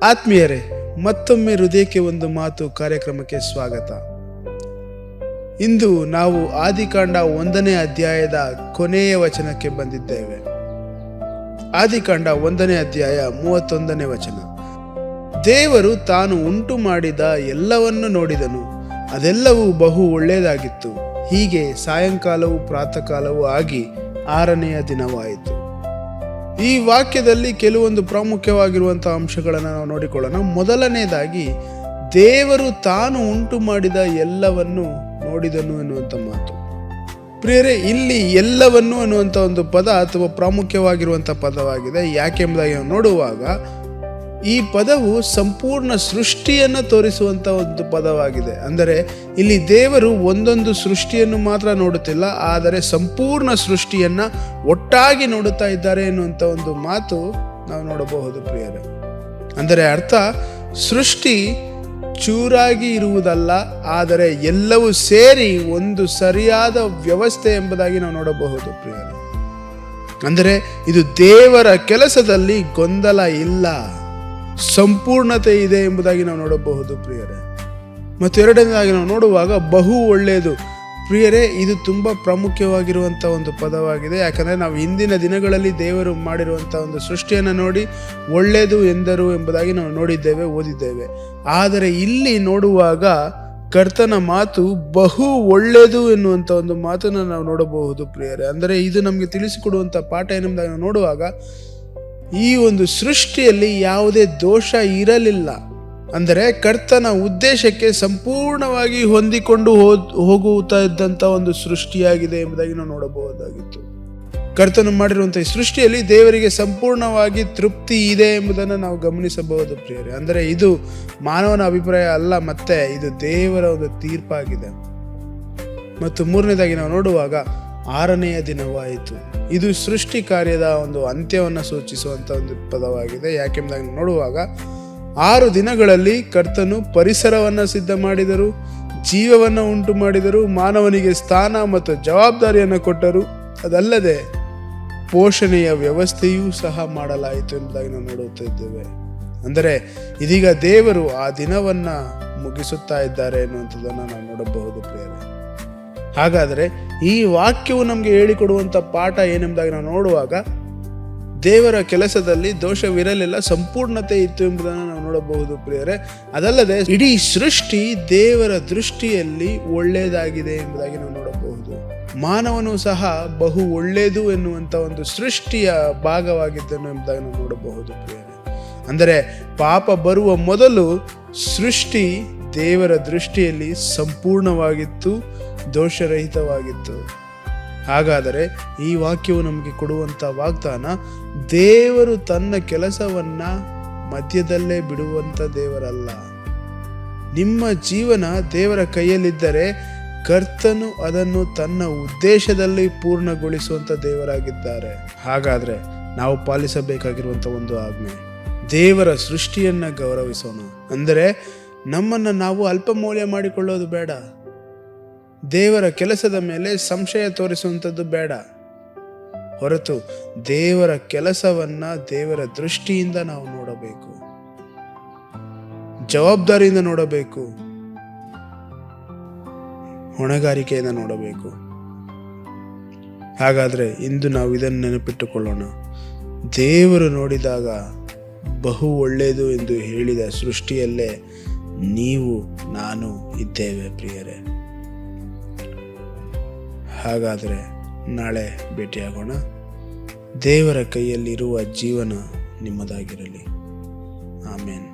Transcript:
ಆತ್ಮೀಯರೇ, ಮತ್ತೊಮ್ಮೆ ಹೃದಯಕ್ಕೆ ಒಂದು ಮಾತು ಕಾರ್ಯಕ್ರಮಕ್ಕೆ ಸ್ವಾಗತ. ಇಂದು ನಾವು ಆದಿಕಾಂಡ 1ನೇ ಅಧ್ಯಾಯದ ಕೊನೆಯ ವಚನಕ್ಕೆ ಬಂದಿದ್ದೇವೆ. ಆದಿಕಾಂಡ 1ನೇ ಅಧ್ಯಾಯ 31ನೇ ವಚನ. ದೇವರು ತಾನು ಉಂಟು ಮಾಡಿದ ಎಲ್ಲವನ್ನು ನೋಡಿದನು, ಅದೆಲ್ಲವೂ ಬಹು ಒಳ್ಳೆಯದಾಗಿತ್ತು. ಹೀಗೆ ಸಾಯಂಕಾಲವೂ ಪ್ರಾತಃ ಕಾಲವೂ ಆಗಿ 6ನೆಯ ದಿನವಾಯಿತು. ಈ ವಾಕ್ಯದಲ್ಲಿ ಕೆಲವೊಂದು ಪ್ರಾಮುಖ್ಯವಾಗಿರುವಂತಹ ಅಂಶಗಳನ್ನು ನಾವು ನೋಡಿಕೊಳ್ಳೋಣ. ಮೊದಲನೇದಾಗಿ, ದೇವರು ತಾನು ಉಂಟು ಮಾಡಿದ ಎಲ್ಲವನ್ನು ನೋಡಿದನು ಎನ್ನುವಂಥ ಮಾತು. ಪ್ರಿಯರೇ, ಇಲ್ಲಿ ಎಲ್ಲವನ್ನು ಅನ್ನುವಂಥ ಒಂದು ಪದ ಅಥವಾ ಪ್ರಾಮುಖ್ಯವಾಗಿರುವಂಥ ಪದವಾಗಿದೆ. ಯಾಕೆಂಬುದಾಗಿ ನಾವು ನೋಡುವಾಗ ಈ ಪದವು ಸಂಪೂರ್ಣ ಸೃಷ್ಟಿಯನ್ನು ತೋರಿಸುವಂಥ ಒಂದು ಪದವಾಗಿದೆ. ಅಂದರೆ ಇಲ್ಲಿ ದೇವರು ಒಂದೊಂದು ಸೃಷ್ಟಿಯನ್ನು ಮಾತ್ರ ನೋಡುತ್ತಿಲ್ಲ, ಆದರೆ ಸಂಪೂರ್ಣ ಸೃಷ್ಟಿಯನ್ನು ಒಟ್ಟಾಗಿ ನೋಡುತ್ತಾ ಇದ್ದಾರೆ ಎನ್ನುವಂಥ ಒಂದು ಮಾತು ನಾವು ನೋಡಬಹುದು ಪ್ರಿಯರೇ. ಅಂದರೆ ಅರ್ಥ, ಸೃಷ್ಟಿ ಚೂರಾಗಿ ಇರುವುದಲ್ಲ, ಆದರೆ ಎಲ್ಲವೂ ಸೇರಿ ಒಂದು ಸರಿಯಾದ ವ್ಯವಸ್ಥೆ ಎಂಬುದಾಗಿ ನಾವು ನೋಡಬಹುದು ಪ್ರಿಯರೇ. ಅಂದರೆ ಇದು ದೇವರ ಕೆಲಸದಲ್ಲಿ ಗೊಂದಲ ಇಲ್ಲ, ಸಂಪೂರ್ಣತೆ ಇದೆ ಎಂಬುದಾಗಿ ನಾವು ನೋಡಬಹುದು ಪ್ರಿಯರೇ. ಮತ್ತು ಎರಡನೇದಾಗಿ ನಾವು ನೋಡುವಾಗ ಬಹು ಒಳ್ಳೆಯದು. ಪ್ರಿಯರೇ, ಇದು ತುಂಬ ಪ್ರಾಮುಖ್ಯವಾಗಿರುವಂಥ ಒಂದು ಪದವಾಗಿದೆ. ಯಾಕಂದರೆ ನಾವು ಹಿಂದಿನ ದಿನಗಳಲ್ಲಿ ದೇವರು ಮಾಡಿರುವಂಥ ಒಂದು ಸೃಷ್ಟಿಯನ್ನು ನೋಡಿ ಒಳ್ಳೆಯದು ಎಂದರು ಎಂಬುದಾಗಿ ನಾವು ನೋಡಿದ್ದೇವೆ, ಓದಿದ್ದೇವೆ. ಆದರೆ ಇಲ್ಲಿ ನೋಡುವಾಗ ಕರ್ತನ ಮಾತು ಬಹು ಒಳ್ಳೆಯದು ಎನ್ನುವಂಥ ಒಂದು ಮಾತನ್ನು ನಾವು ನೋಡಬಹುದು ಪ್ರಿಯರೇ. ಅಂದರೆ ಇದು ನಮಗೆ ತಿಳಿಸಿಕೊಡುವಂಥ ಪಾಠ ಏನೆಂಬುದಾಗಿ ನಾವು ನೋಡುವಾಗ, ಈ ಒಂದು ಸೃಷ್ಟಿಯಲ್ಲಿ ಯಾವುದೇ ದೋಷ ಇರಲಿಲ್ಲ. ಅಂದರೆ ಕರ್ತನ ಉದ್ದೇಶಕ್ಕೆ ಸಂಪೂರ್ಣವಾಗಿ ಹೊಂದಿಕೊಂಡು ಹೋಗುತ್ತಾ ಇದ್ದಂಥ ಒಂದು ಸೃಷ್ಟಿಯಾಗಿದೆ ಎಂಬುದಾಗಿ ನಾವು ನೋಡಬಹುದಾಗಿತ್ತು. ಕರ್ತನು ಮಾಡಿರುವಂಥ ಈ ಸೃಷ್ಟಿಯಲ್ಲಿ ದೇವರಿಗೆ ಸಂಪೂರ್ಣವಾಗಿ ತೃಪ್ತಿ ಇದೆ ಎಂಬುದನ್ನು ನಾವು ಗಮನಿಸಬಹುದು ಪ್ರಿಯರೇ. ಅಂದರೆ ಇದು ಮಾನವನ ಅಭಿಪ್ರಾಯ ಅಲ್ಲ, ಮತ್ತೆ ಇದು ದೇವರ ಒಂದು ತೀರ್ಪಾಗಿದೆ. ಮತ್ತು ಮೂರನೇದಾಗಿ ನಾವು ನೋಡುವಾಗ 6ನೆಯ ದಿನವಾಯಿತು. ಇದು ಸೃಷ್ಟಿ ಕಾರ್ಯದ ಒಂದು ಅಂತ್ಯವನ್ನು ಸೂಚಿಸುವಂಥ ಒಂದು ಪದವಾಗಿದೆ. ಯಾಕೆಂಬುದಾಗಿ ನೋಡುವಾಗ 6 ದಿನಗಳಲ್ಲಿ ಕರ್ತನು ಪರಿಸರವನ್ನು ಸಿದ್ಧ ಮಾಡಿದರು, ಜೀವವನ್ನು ಉಂಟು ಮಾಡಿದರು, ಮಾನವನಿಗೆ ಸ್ಥಾನ ಮತ್ತು ಜವಾಬ್ದಾರಿಯನ್ನು ಕೊಟ್ಟರು. ಅದಲ್ಲದೆ ಪೋಷಣೆಯ ವ್ಯವಸ್ಥೆಯೂ ಸಹ ಮಾಡಲಾಯಿತು ಎಂಬುದಾಗಿ ನಾವು ನೋಡುತ್ತಾ ಇದ್ದೇವೆ. ಅಂದರೆ ಇದೀಗ ದೇವರು ಆ ದಿನವನ್ನು ಮುಗಿಸುತ್ತಾ ಇದ್ದಾರೆ ಎನ್ನುವಂಥದ್ದನ್ನು ನಾವು ನೋಡಬಹುದು ಪ್ರಿಯರೇ. ಹಾಗಾದರೆ ಈ ವಾಕ್ಯವು ನಮಗೆ ಹೇಳಿಕೊಡುವಂಥ ಪಾಠ ಏನೆಂಬುದಾಗಿ ನಾವು ನೋಡುವಾಗ, ದೇವರ ಕೆಲಸದಲ್ಲಿ ದೋಷವಿರಲಿಲ್ಲ, ಸಂಪೂರ್ಣತೆ ಇತ್ತು ಎಂಬುದನ್ನು ನಾವು ನೋಡಬಹುದು ಪ್ರಿಯರೇ. ಅದಲ್ಲದೆ ಇಡೀ ಸೃಷ್ಟಿ ದೇವರ ದೃಷ್ಟಿಯಲ್ಲಿ ಒಳ್ಳೆಯದಾಗಿದೆ ಎಂಬುದಾಗಿ ನಾವು ನೋಡಬಹುದು. ಮಾನವನು ಸಹ ಬಹು ಒಳ್ಳೆಯದು ಎನ್ನುವಂಥ ಒಂದು ಸೃಷ್ಟಿಯ ಭಾಗವಾಗಿದ್ದನು ಎಂಬುದಾಗಿ ನಾವು ನೋಡಬಹುದು ಪ್ರಿಯರೇ. ಅಂದರೆ ಪಾಪ ಬರುವ ಮೊದಲು ಸೃಷ್ಟಿ ದೇವರ ದೃಷ್ಟಿಯಲ್ಲಿ ಸಂಪೂರ್ಣವಾಗಿತ್ತು, ದೋಷರಹಿತವಾಗಿತ್ತು. ಹಾಗಾದರೆ ಈ ವಾಕ್ಯವು ನಮಗೆ ಕೊಡುವಂಥ ವಾಗ್ದಾನ, ದೇವರು ತನ್ನ ಕೆಲಸವನ್ನ ಮಧ್ಯದಲ್ಲೇ ಬಿಡುವಂಥ ದೇವರಲ್ಲ. ನಿಮ್ಮ ಜೀವನ ದೇವರ ಕೈಯಲ್ಲಿದ್ದರೆ ಕರ್ತನು ಅದನ್ನು ತನ್ನ ಉದ್ದೇಶದಲ್ಲಿ ಪೂರ್ಣಗೊಳಿಸುವಂಥ ದೇವರಾಗಿದ್ದಾರೆ. ಹಾಗಾದರೆ ನಾವು ಪಾಲಿಸಬೇಕಾಗಿರುವಂಥ ಒಂದು ಆಜ್ಞೆ, ದೇವರ ಸೃಷ್ಟಿಯನ್ನು ಗೌರವಿಸೋಣ. ಅಂದರೆ ನಮ್ಮನ್ನು ನಾವು ಅಲ್ಪ ಮೌಲ್ಯ ಮಾಡಿಕೊಳ್ಳೋದು ಬೇಡ, ದೇವರ ಕೆಲಸದ ಮೇಲೆ ಸಂಶಯ ತೋರಿಸುವಂಥದ್ದು ಬೇಡ. ಹೊರತು ದೇವರ ಕೆಲಸವನ್ನ ದೇವರ ದೃಷ್ಟಿಯಿಂದ ನಾವು ನೋಡಬೇಕು, ಜವಾಬ್ದಾರಿಯಿಂದ ನೋಡಬೇಕು, ಹೊಣೆಗಾರಿಕೆಯಿಂದ ನೋಡಬೇಕು. ಹಾಗಾದರೆ ಇಂದು ನಾವು ಇದನ್ನು ನೆನಪಿಟ್ಟುಕೊಳ್ಳೋಣ. ದೇವರು ನೋಡಿದಾಗ ಬಹು ಒಳ್ಳೆಯದು ಎಂದು ಹೇಳಿದ ಸೃಷ್ಟಿಯಲ್ಲೇ ನೀವು ನಾನು ಇದ್ದೇವೆ ಪ್ರಿಯರೇ. ಹಾಗಾದರೆ ನಾಳೆ ಭೇಟಿಯಾಗೋಣ. ದೇವರ ಕೈಯಲ್ಲಿರುವ ಜೀವನ ನಿಮ್ಮದಾಗಿರಲಿ. ಆಮೇನ್.